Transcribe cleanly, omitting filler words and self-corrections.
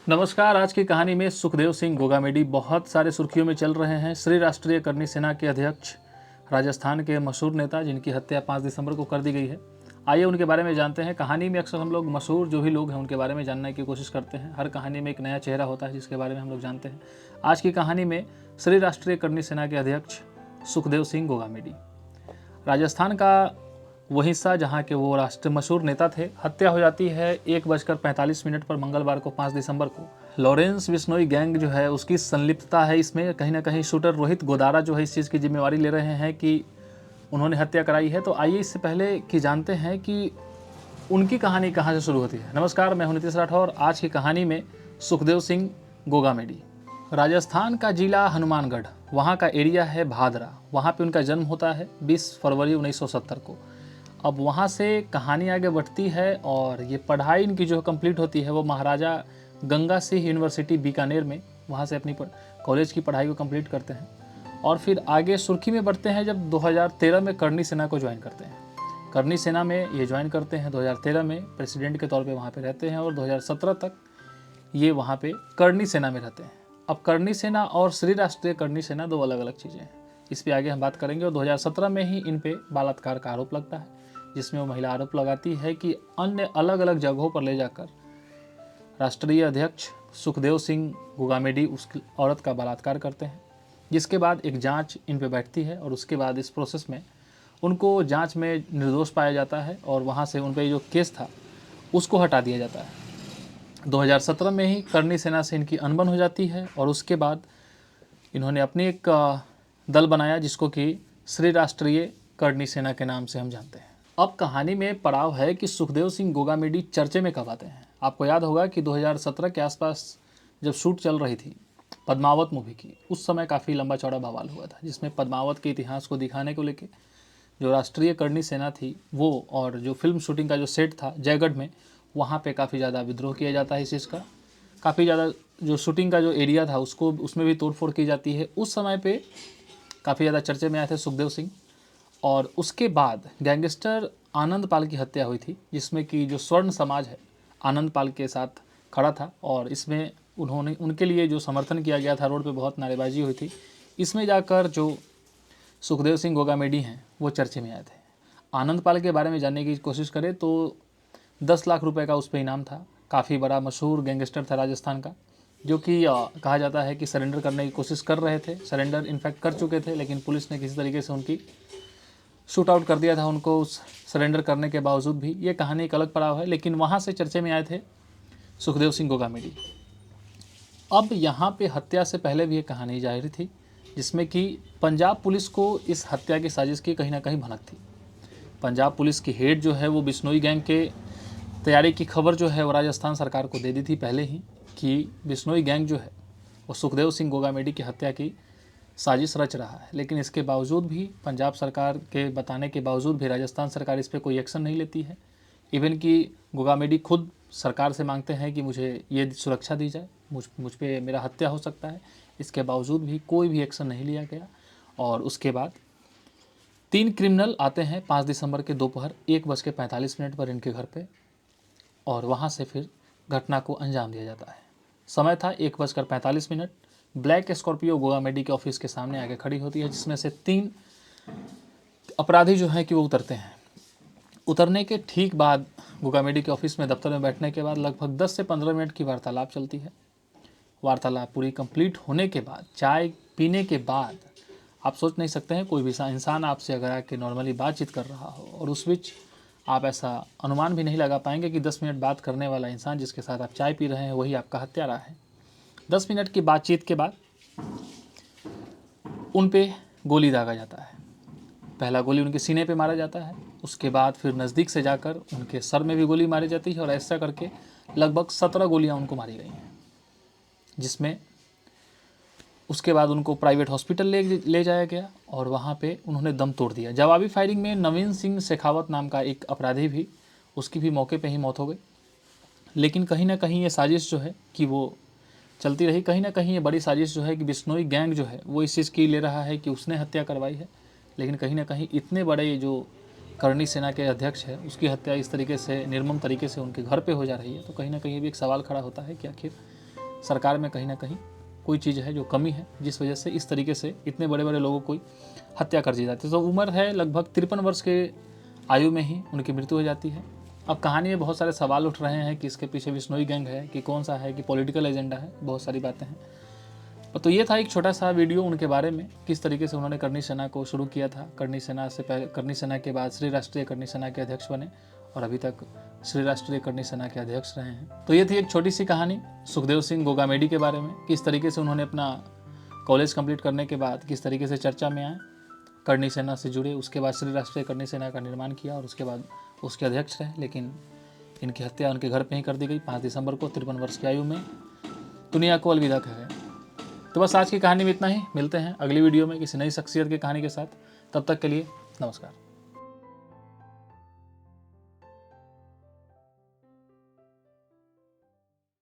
नमस्कार। आज की कहानी में सुखदेव सिंह गोगामेडी बहुत सारे सुर्खियों में चल रहे हैं। श्री राष्ट्रीय करनी सेना के अध्यक्ष, राजस्थान के मशहूर नेता जिनकी हत्या 5 दिसंबर को कर दी गई है। आइए उनके बारे में जानते हैं। कहानी में अक्सर हम लोग मशहूर जो भी लोग हैं उनके बारे में जानने की कोशिश करते हैं। हर कहानी में एक नया चेहरा होता है जिसके बारे में हम लोग जानते हैं। आज की कहानी में श्री राष्ट्रीय करनी सेना के अध्यक्ष सुखदेव सिंह गोगामेडी, राजस्थान का वो हिस्सा जहाँ के वो राष्ट्रीय मशहूर नेता थे। हत्या हो जाती है 1:45 पर मंगलवार को 5 दिसंबर को। लॉरेंस बिश्नोई गैंग जो है उसकी संलिप्तता है इसमें। कहीं ना कहीं शूटर रोहित गोदारा जो है इस चीज़ की जिम्मेवारी ले रहे हैं कि उन्होंने हत्या कराई है। तो आइए इससे पहले कि जानते हैं कि उनकी कहानी कहाँ से शुरू होती है। नमस्कार, मैं हूं नीतीश राठौर। आज की कहानी में सुखदेव सिंह गोगामेडी, राजस्थान का जिला हनुमानगढ़, वहाँ का एरिया है भादरा। वहाँ पे उनका जन्म होता है 20 फरवरी 1970 को। अब वहाँ से कहानी आगे बढ़ती है और ये पढ़ाई इनकी जो कंप्लीट होती है वो महाराजा गंगा सिंह यूनिवर्सिटी बीकानेर में, वहाँ से अपनी कॉलेज की पढ़ाई को कंप्लीट करते हैं और फिर आगे सुर्खी में बढ़ते हैं जब 2013 में करनी सेना को ज्वाइन करते हैं। करनी सेना में ये ज्वाइन करते हैं 2013 में, प्रेसिडेंट के तौर पे वहाँ पे रहते हैं और 2017 तक ये वहाँ पे करनी सेना में रहते हैं। अब करनी सेना और श्री राष्ट्रीय करनी सेना दो अलग अलग चीज़ें हैं, इस पर आगे हम बात करेंगे। और 2017 में ही इन पे बलात्कार का आरोप लगता है, जिसमें वो महिला आरोप लगाती है कि अन्य अलग अलग जगहों पर ले जाकर राष्ट्रीय अध्यक्ष सुखदेव सिंह गोगामेडी उस औरत का बलात्कार करते हैं। जिसके बाद एक जांच इन पे बैठती है और उसके बाद इस प्रोसेस में उनको जांच में निर्दोष पाया जाता है और वहाँ से उन पर जो केस था उसको हटा दिया जाता है। 2017 में ही करनी सेना से इनकी अनबन हो जाती है और उसके बाद इन्होंने अपनी एक दल बनाया जिसको कि श्री राष्ट्रीय करनी सेना के नाम से हम जानते हैं। अब कहानी में पड़ाव है कि सुखदेव सिंह गोगामेडी चर्चे में कब आते हैं। आपको याद होगा कि 2017 के आसपास जब शूट चल रही थी पद्मावत मूवी की, उस समय काफ़ी लंबा चौड़ा बवाल हुआ था, जिसमें पद्मावत के इतिहास को दिखाने को लेके जो राष्ट्रीय करनी सेना थी वो और जो फिल्म शूटिंग का जो सेट था जयगढ़ में, वहाँ पे काफ़ी ज़्यादा विद्रोह किया जाता है इस चीज़ का। काफ़ी ज़्यादा जो शूटिंग का जो एरिया था उसको उसमें भी तोड़फोड़ की जाती है। उस समय पे काफ़ी ज़्यादा चर्चे में आए थे सुखदेव सिंह। और उसके बाद गैंगस्टर आनंद पाल की हत्या हुई थी, जिसमें कि जो स्वर्ण समाज है आनंद पाल के साथ खड़ा था और इसमें उनके लिए जो समर्थन किया गया था, रोड पे बहुत नारेबाजी हुई थी। इसमें जाकर जो सुखदेव सिंह गोगामेडी हैं वो चर्चे में आए थे। आनंद पाल के बारे में जानने की कोशिश करें तो 10 लाख रुपए का उस पर इनाम था। काफ़ी बड़ा मशहूर गैंगस्टर था राजस्थान का, जो कि कहा जाता है कि सरेंडर करने की कोशिश कर रहे थे, सरेंडर इनफैक्ट कर चुके थे, लेकिन पुलिस ने किसी तरीके से उनकी शूट आउट कर दिया था उनको उस सरेंडर करने के बावजूद भी। ये कहानी एक अलग पड़ाव है, लेकिन वहाँ से चर्चे में आए थे सुखदेव सिंह गोगामेडी। अब यहाँ पे हत्या से पहले भी एक कहानी जाहिर थी, जिसमें कि पंजाब पुलिस को इस हत्या की साजिश की कहीं ना कहीं भनक थी। पंजाब पुलिस की हेड जो है वो बिश्नोई गैंग के तैयारी की खबर जो है वो राजस्थान सरकार को दे दी थी पहले ही कि बिश्नोई गैंग जो है वो सुखदेव सिंह गोगामेडी की हत्या की साजिश रच रहा है। लेकिन इसके बावजूद भी, पंजाब सरकार के बताने के बावजूद भी, राजस्थान सरकार इस पर कोई एक्शन नहीं लेती है। इवन कि गोगामेडी खुद सरकार से मांगते हैं कि मुझे ये सुरक्षा दी जाए, मुझ पे मेरा हत्या हो सकता है। इसके बावजूद भी कोई भी एक्शन नहीं लिया गया। और उसके बाद 3 क्रिमिनल आते हैं 5 दिसंबर के दोपहर 1:45 पर इनके घर पे और वहाँ से फिर घटना को अंजाम दिया जाता है। समय था 1:45। ब्लैक स्कॉर्पियो गोगामेडी के ऑफिस के सामने आके खड़ी होती है, जिसमें से 3 अपराधी जो हैं कि वो उतरते हैं। उतरने के ठीक बाद गोगामेडी के ऑफिस में दफ्तर में बैठने के बाद लगभग 10 से 15 मिनट की वार्तालाप चलती है। वार्तालाप पूरी कंप्लीट होने के बाद, चाय पीने के बाद, आप सोच नहीं सकते हैं कोई भी इंसान आपसे अगर आके नॉर्मली बातचीत कर रहा हो और उस बीच आप ऐसा अनुमान भी नहीं लगा पाएंगे कि 10 मिनट बात करने वाला इंसान जिसके साथ आप चाय पी रहे हैं वही आपका हत्यारा है। 10 मिनट की बातचीत के बाद उन पे गोली दागा जाता है। पहला गोली उनके सीने पे मारा जाता है, उसके बाद फिर नज़दीक से जाकर उनके सर में भी गोली मारी जाती है और ऐसा करके लगभग 17 गोलियां उनको मारी गई हैं। जिसमें उसके बाद उनको प्राइवेट हॉस्पिटल ले जाया गया और वहाँ पे उन्होंने दम तोड़ दिया। जवाबी फायरिंग में नवीन सिंह शेखावत नाम का एक अपराधी भी, उसकी भी मौके पे ही मौत हो गई। लेकिन कहीं ना कहीं ये साजिश जो है कि वो चलती रही। कहीं ना कहीं ये बड़ी साजिश जो है कि बिश्नोई गैंग जो है वो इस चीज़ की ले रहा है कि उसने हत्या करवाई है, लेकिन कहीं ना कहीं इतने बड़े जो करनी सेना के अध्यक्ष है उसकी हत्या इस तरीके से, निर्मम तरीके से उनके घर पे हो जा रही है। तो कहीं ना कहीं भी एक सवाल खड़ा होता है कि आखिर सरकार में कहीं ना कहीं कोई चीज़ है जो कमी है, जिस वजह से इस तरीके से इतने बड़े बड़े लोगों को हत्या कर दी जाती है। तो उम्र है लगभग 53 वर्ष के आयु में ही उनकी मृत्यु हो जाती है। अब कहानी में बहुत सारे सवाल उठ रहे हैं कि इसके पीछे बिश्नोई गैंग है कि कौन सा है, कि पॉलिटिकल एजेंडा है, बहुत सारी बातें हैं। तो ये था एक छोटा सा वीडियो उनके बारे में, किस तरीके से उन्होंने करनी सेना को शुरू किया था। करनी सेना से पहले, करनी सेना के बाद श्री राष्ट्रीय करनी सेना के अध्यक्ष बने और अभी तक श्री राष्ट्रीय करनी सेना के अध्यक्ष रहे हैं। तो ये थी एक छोटी सी कहानी सुखदेव सिंह गोगामेडी के बारे में, किस तरीके से उन्होंने अपना कॉलेज कंप्लीट करने के बाद किस तरीके से चर्चा में आए, करनी सेना से जुड़े, उसके बाद श्री राष्ट्रीय करनी सेना का निर्माण किया और उसके बाद उसके अध्यक्ष रहे। लेकिन इनकी हत्या उनके घर पे ही कर दी गई 5 दिसंबर को 53 वर्ष की आयु में। दुनिया को अलविदा कह गए। तो बस आज की कहानी में इतना ही। मिलते हैं अगली वीडियो में किसी नई शख्सियत की कहानी के साथ। तब तक के लिए नमस्कार।